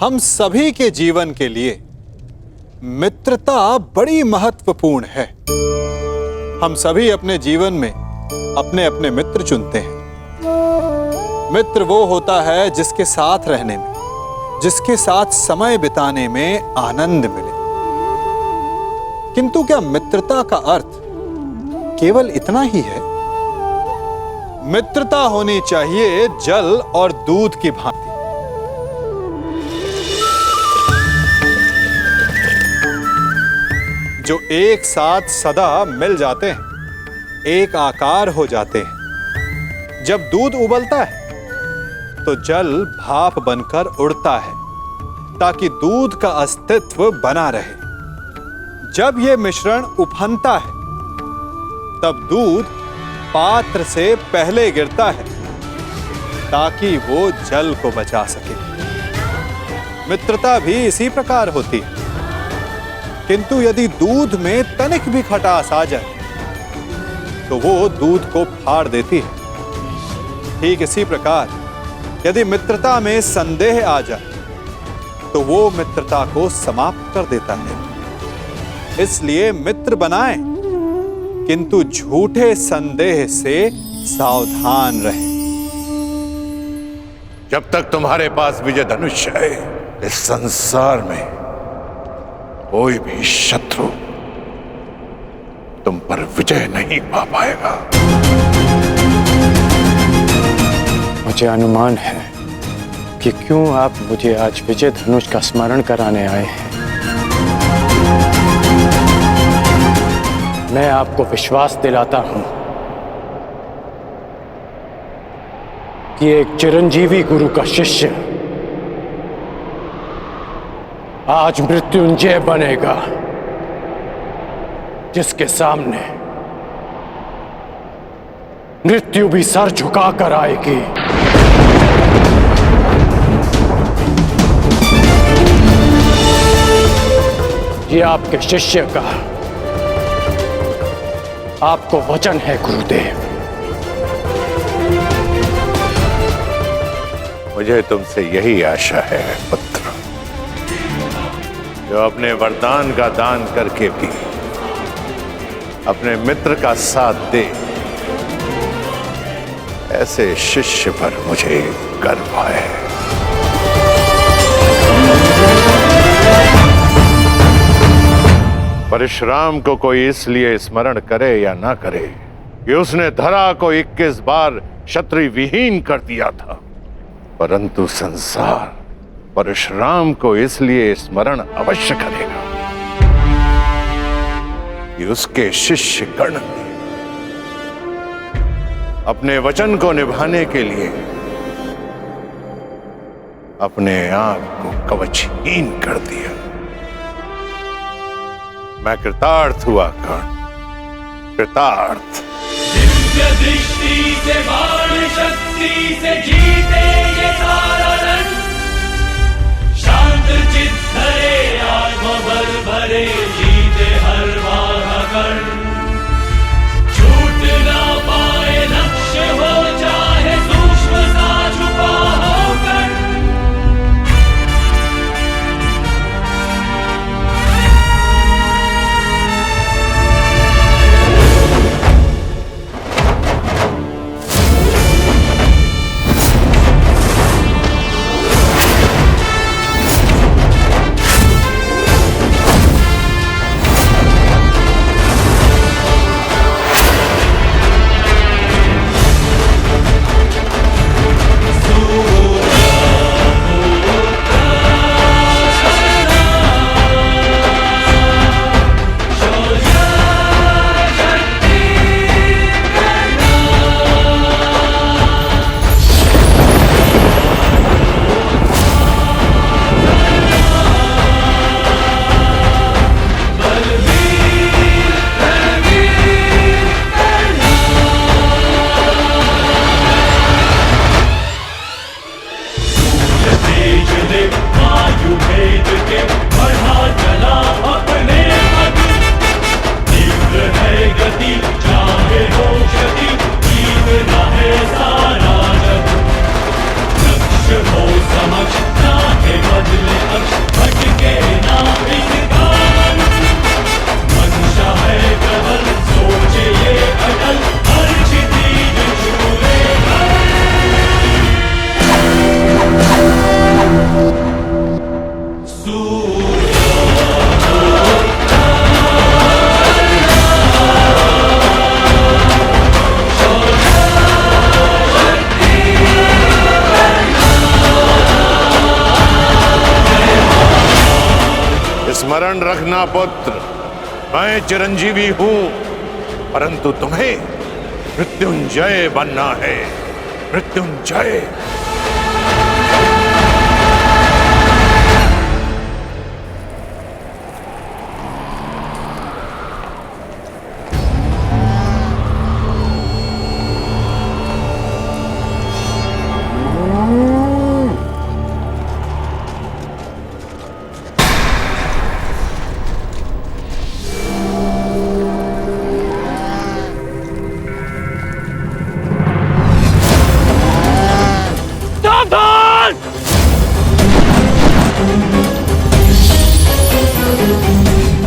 हम सभी के जीवन के लिए मित्रता बड़ी महत्वपूर्ण है। हम सभी अपने जीवन में अपने अपने मित्र चुनते हैं। मित्र वो होता है जिसके साथ रहने में, जिसके साथ समय बिताने में आनंद मिले। किंतु क्या मित्रता का अर्थ केवल इतना ही है? मित्रता होनी चाहिए जल और दूध की भांति। जो एक साथ सदा मिल जाते हैं, एक आकार हो जाते हैं। जब दूध उबलता है तो जल भाप बनकर उड़ता है ताकि दूध का अस्तित्व बना रहे। जब यह मिश्रण उफनता है तब दूध पात्र से पहले गिरता है ताकि वो जल को बचा सके। मित्रता भी इसी प्रकार होती है। किंतु यदि दूध में तनिक भी खटास आ जाए तो वो दूध को फाड़ देती है। ठीक इसी प्रकार यदि मित्रता में संदेह आ जाए तो वो मित्रता को समाप्त कर देता है। इसलिए मित्र बनाएं, किंतु झूठे संदेह से सावधान रहें। जब तक तुम्हारे पास विजय धनुष है, इस संसार में कोई भी शत्रु तुम पर विजय नहीं पा पाएगा। मुझे अनुमान है कि क्यों आप मुझे आज विजय धनुष का स्मरण कराने आए हैं। मैं आपको विश्वास दिलाता हूं कि एक चिरंजीवी गुरु का शिष्य आज मृत्युंजय बनेगा, जिसके सामने मृत्यु भी सर झुकाकर आएगी। ये आपके शिष्य का आपको वचन है गुरुदेव। मुझे तुमसे यही आशा है पुत्र, जो अपने वरदान का दान करके भी अपने मित्र का साथ दे। ऐसे शिष्य पर मुझे गर्व है। परशुराम को कोई इसलिए स्मरण करे या ना करे कि उसने धरा को 21 बार क्षत्रिय विहीन कर दिया था, परंतु संसार परशुराम को इसलिए स्मरण अवश्य करेगा कि उसके शिष्य गण ने अपने वचन को निभाने के लिए अपने आप को कवचहीन कर दिया। मैं कृतार्थ हुआ कर्ण, कृतार्थ। दिव्य दृष्टि से बाण शक्ति से जीते ये सारा रण, शांत चित्त धरे आत्मबल भरे जीते हर वाहकण। छूट ना पाए लक्ष्य हो चाहे सूक्ष्म सा छुपा हो कण। स्मरण रखना पुत्र, मैं चिरंजीवी हूं, परंतु तुम्हें मृत्युंजय बनना है। मृत्युंजय।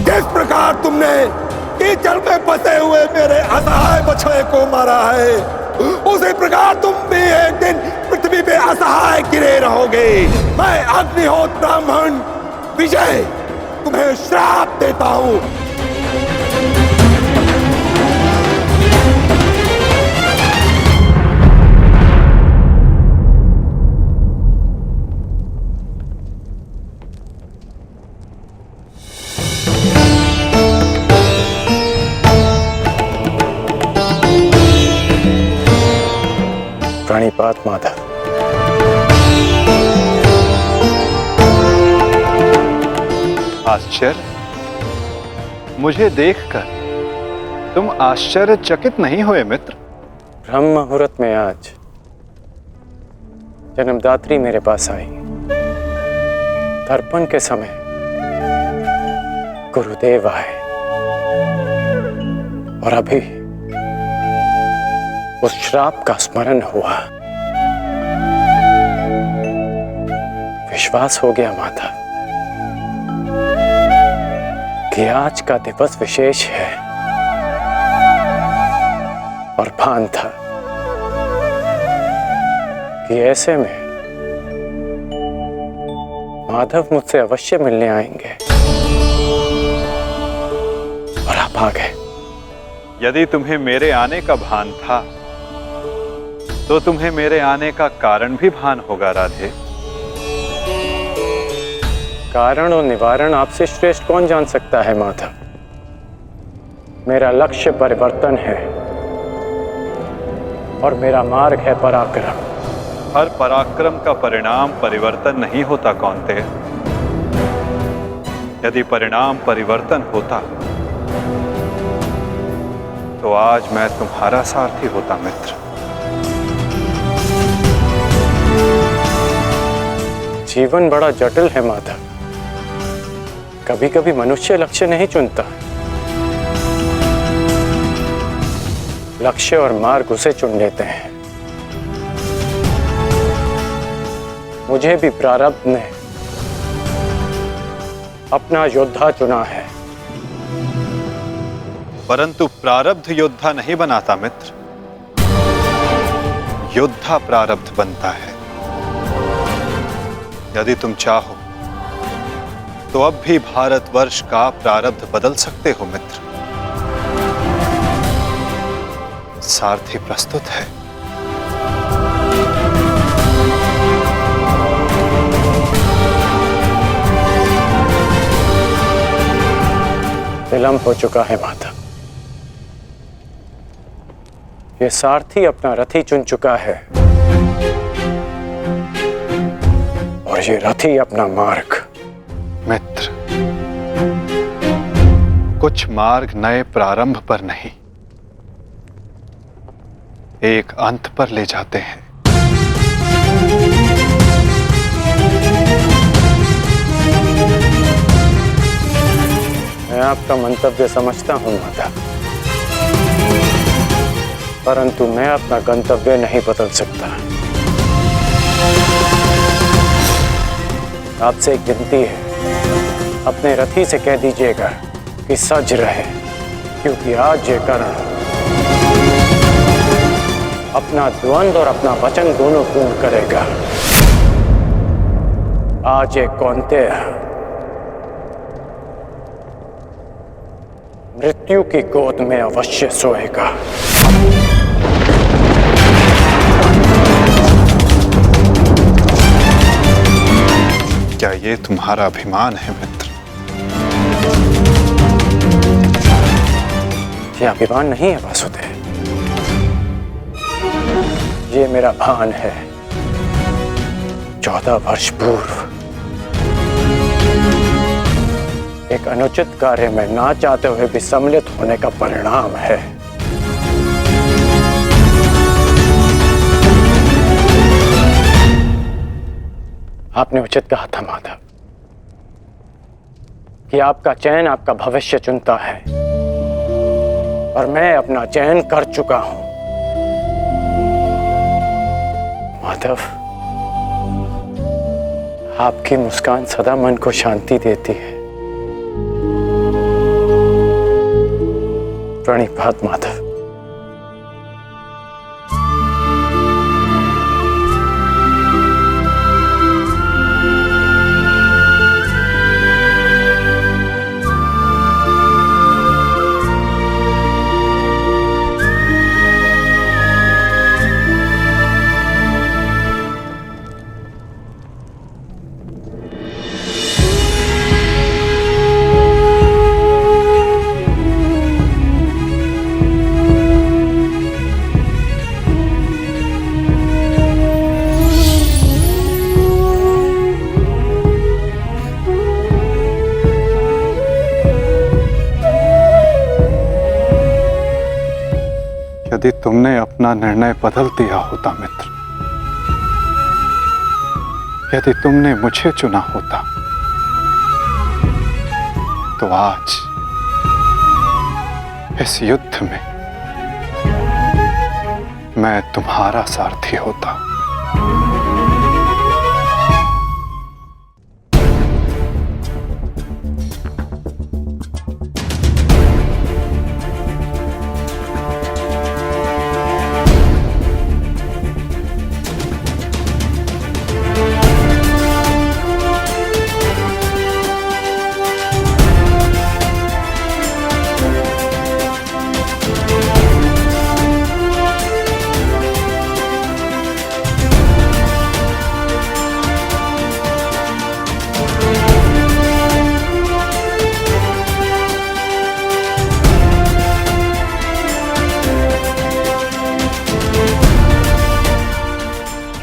किस प्रकार तुमने कीचड़ में फंसे हुए मेरे असहाय बछड़े को मारा है, उसी प्रकार तुम भी एक दिन पृथ्वी पे असहाय गिरे रहोगे। मैं अग्निहोत्र ब्राह्मण विजय तुम्हें श्राप देता हूं। प्रणिपात माधव। आश्चर्य? मुझे देखकर तुम आश्चर्यचकित नहीं हुए मित्र? ब्रह्म मुहूर्त में आज जन्मदात्री मेरे पास आई। तर्पण के समय गुरुदेव आए और अभी उस श्राप का स्मरण हुआ। विश्वास हो गया माता कि आज का दिवस विशेष है, और भान था कि ऐसे में माधव मुझसे अवश्य मिलने आएंगे, और आप आ गए। यदि तुम्हें मेरे आने का भान था तो तुम्हें मेरे आने का कारण भी भान होगा राधे। कारण और निवारण आपसे श्रेष्ठ कौन जान सकता है माधव। मेरा लक्ष्य परिवर्तन है और मेरा मार्ग है पराक्रम। हर पराक्रम का परिणाम परिवर्तन नहीं होता कौन्तेय। यदि परिणाम परिवर्तन होता तो आज मैं तुम्हारा सारथी होता मित्र। जीवन बड़ा जटिल है माधव। कभी कभी मनुष्य लक्ष्य नहीं चुनता, लक्ष्य और मार्ग उसे चुन लेते हैं। मुझे भी प्रारब्ध ने अपना योद्धा चुना है। परंतु प्रारब्ध योद्धा नहीं बनाता मित्र, योद्धा प्रारब्ध बनता है। यदि तुम चाहो तो अब भी भारतवर्ष का प्रारब्ध बदल सकते हो मित्र। सारथी प्रस्तुत है। विलंब हो चुका है माधव। ये सारथी अपना रथी चुन चुका है और ये रथी अपना मार्ग। मित्र, कुछ मार्ग नए प्रारंभ पर नहीं, एक अंत पर ले जाते हैं। मैं आपका मंतव्य समझता हूं माता, परंतु मैं अपना गंतव्य नहीं बदल सकता। आपसे एक विनती है, अपने रथी से कह दीजिएगा कि सज रहे, क्योंकि आज ये कर्ण अपना द्वंद्व और अपना वचन दोनों पूर्ण करेगा। आज ये कौन्तेय मृत्यु की गोद में अवश्य सोएगा। क्या ये तुम्हारा अभिमान है मित्र? यह अभिमान नहीं है वासुदेव, ये मेरा भान है। 14 वर्ष पूर्व एक अनुचित कार्य में ना चाहते हुए भी सम्मिलित होने का परिणाम है। आपने उचित कहा था माधव कि आपका चयन आपका भविष्य चुनता है, और मैं अपना चयन कर चुका हूं। माधव, आपकी मुस्कान सदा मन को शांति देती है। प्रणिपात माधव। यदि तुमने अपना निर्णय बदल दिया होता मित्र, यदि तुमने मुझे चुना होता, तो आज इस युद्ध में मैं तुम्हारा सारथी होता।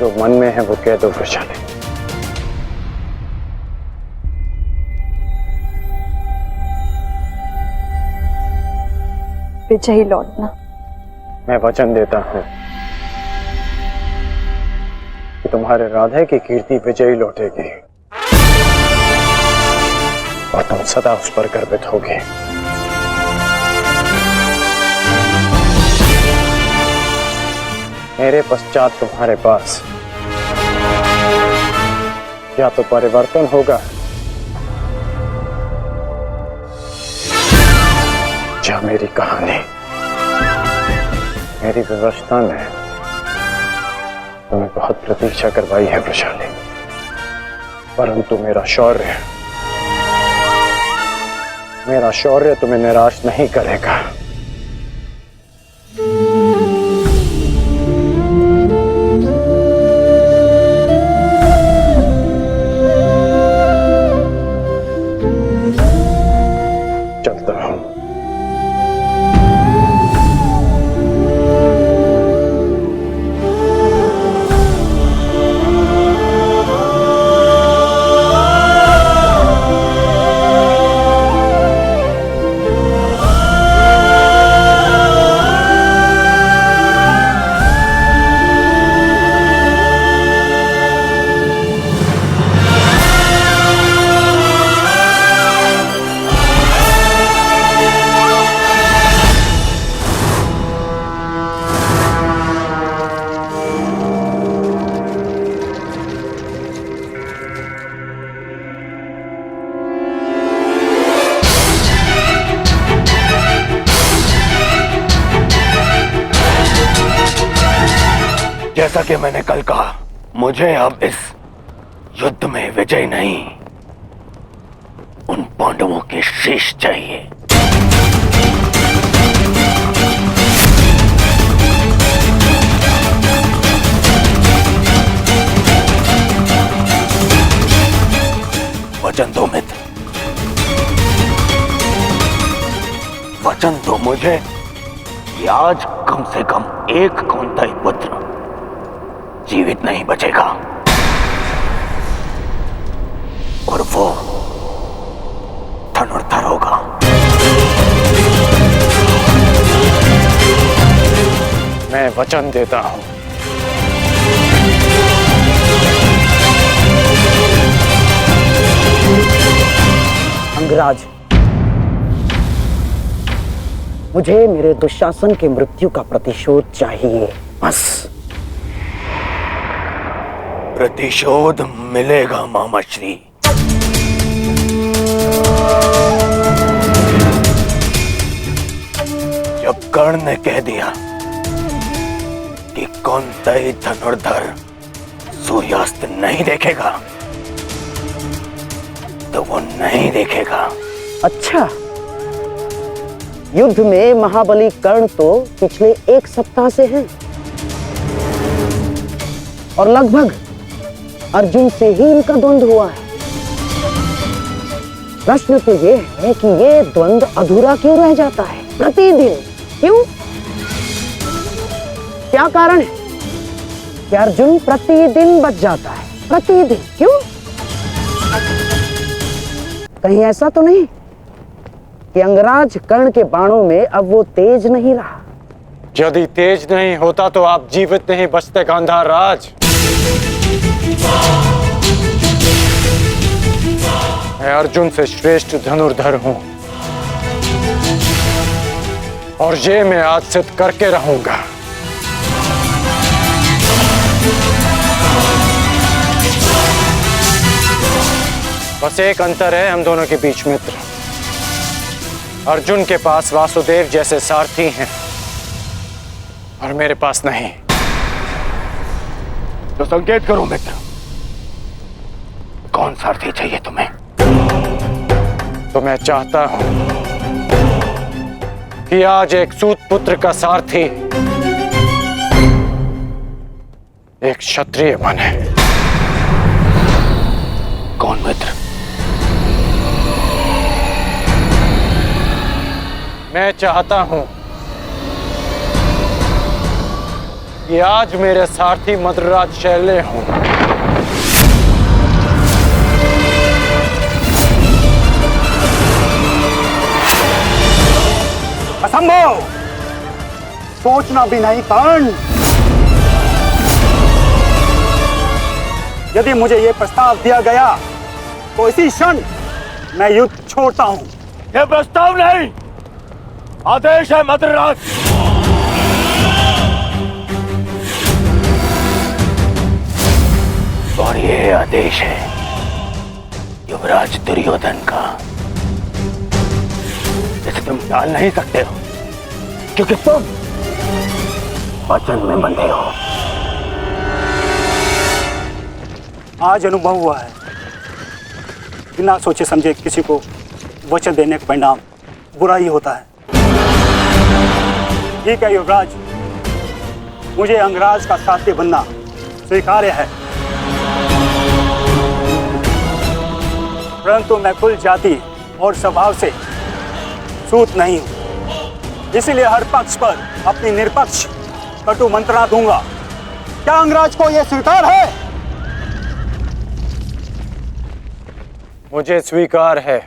जो मन में है वो कह दो वृषाली। विजयी लौटना। मैं वचन देता हूं कि तुम्हारे राधे की कीर्ति विजयी लौटेगी और तुम सदा उस पर गर्वित होगे। मेरे पश्चात तुम्हारे पास या तो परिवर्तन होगा या मेरी कहानी। मेरी व्यवस्था ने तुम्हें बहुत प्रतीक्षा करवाई है वृषाली, परंतु मेरा शौर्य तुम्हें निराश नहीं करेगा। चलता हूं। जैसा कि मैंने कल कहा, मुझे अब इस युद्ध में विजय नहीं, उन पांडवों के शीश चाहिए। वचन दो मित्र, वचन दो मुझे कि आज कम से कम एक कौंतेय पुत्र जीवित नहीं बचेगा, और वो धनुर्धर होगा। मैं वचन देता हूं। अंगराज, मुझे मेरे दुशासन के मृत्यु का प्रतिशोध चाहिए, बस। प्रतिशोध मिलेगा मामाश्री। जब कर्ण ने कह दिया कि कौंतेय धनुर्धर सूर्यास्त नहीं देखेगा, तो वो नहीं देखेगा। अच्छा, युद्ध में महाबली कर्ण तो पिछले 1 सप्ताह से हैं, और लगभग अर्जुन से ही इनका द्वंद्व हुआ है। प्रश्न तो ये है कि ये द्वंद्व अधूरा क्यों रह जाता है प्रतिदिन? क्यों? क्या कारण है कि अर्जुन प्रतिदिन बच जाता है? प्रतिदिन क्यों? कहीं ऐसा तो नहीं कि अंगराज कर्ण के बाणों में अब वो तेज नहीं रहा? यदि तेज नहीं होता तो आप जीवित नहीं बचते गांधार राज। मैं अर्जुन से श्रेष्ठ धनुर्धर हूं, और ये मैं आज सिद्ध करके रहूंगा। बस एक अंतर है हम दोनों के बीच, मित्र। अर्जुन के पास वासुदेव जैसे सारथी हैं, और मेरे पास नहीं। तो संकेत करो मित्र, कौन सारथी चाहिए तुम्हें? तो मैं चाहता हूं कि आज एक सूत पुत्र का सारथी एक क्षत्रिय बने। कौन मित्र? मैं चाहता हूं कि आज मेरे सारथी मद्रराज शैल्य हों। असंभव! सोचना भी नहीं कर्ण। यदि मुझे यह प्रस्ताव दिया गया तो इसी क्षण मैं युद्ध छोड़ता हूं। यह प्रस्ताव नहीं, आदेश है मद्रराज। और यह आदेश है युवराज दुर्योधन का। इसे तुम टाल नहीं सकते हो, क्योंकि तुम वचन में बंधे हो। आज अनुभव हुआ है, बिना सोचे समझे किसी को वचन देने का परिणाम बुरा ही होता है। ठीक है युवराज, मुझे अंगराज का साथी बनना स्वीकार्य है, परंतु मैं कुल जाति और स्वभाव से सूत नहीं हूं, इसीलिए हर पक्ष पर अपनी निरपक्ष कटु मंत्रणा दूंगा। क्या अंगराज को यह स्वीकार है? मुझे स्वीकार है।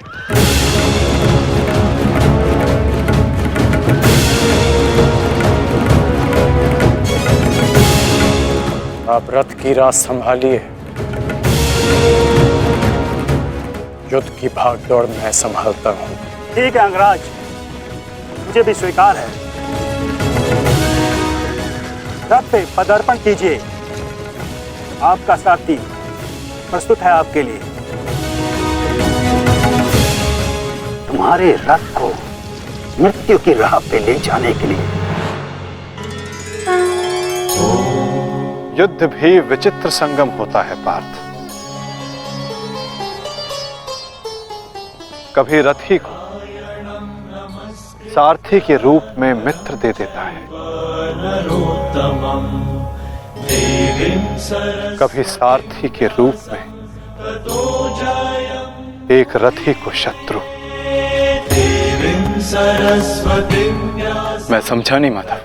आप रथ की राह संभालिए, युद्ध की भाग दौड़ मैं संभालता हूं। ठीक है अंगराज, मुझे भी स्वीकार है। रथ पे पदार्पण कीजिए, आपका सारथी प्रस्तुत है आपके लिए। तुम्हारे रथ को मृत्यु की राह पे ले जाने के लिए। युद्ध भी विचित्र संगम होता है पार्थ। कभी रथी को सारथी के रूप में मित्र दे देता है, कभी सारथी के रूप में एक रथी को शत्रु। सरस्वती मैं समझा नहीं माधव।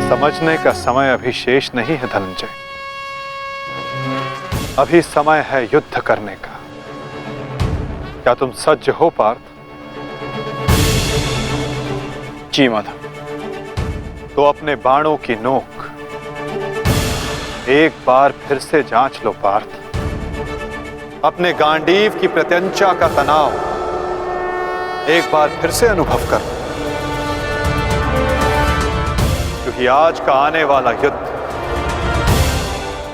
समझने का समय अभी शेष नहीं है धनंजय। अभी समय है युद्ध करने का। क्या तुम सज्ज हो पार्थ? जी माधव। तो अपने बाणों की नोक एक बार फिर से जांच लो पार्थ। अपने गांडीव की प्रत्यंचा का तनाव एक बार फिर से अनुभव कर लो, क्योंकि आज का आने वाला युद्ध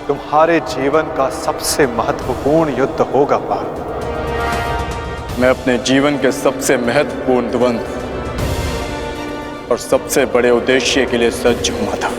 तुम्हारे जीवन का सबसे महत्वपूर्ण युद्ध होगा पार्थ। मैं अपने जीवन के सबसे महत्वपूर्ण द्वंद्व और सबसे बड़े उद्देश्य के लिए सज्ज हूं माधव।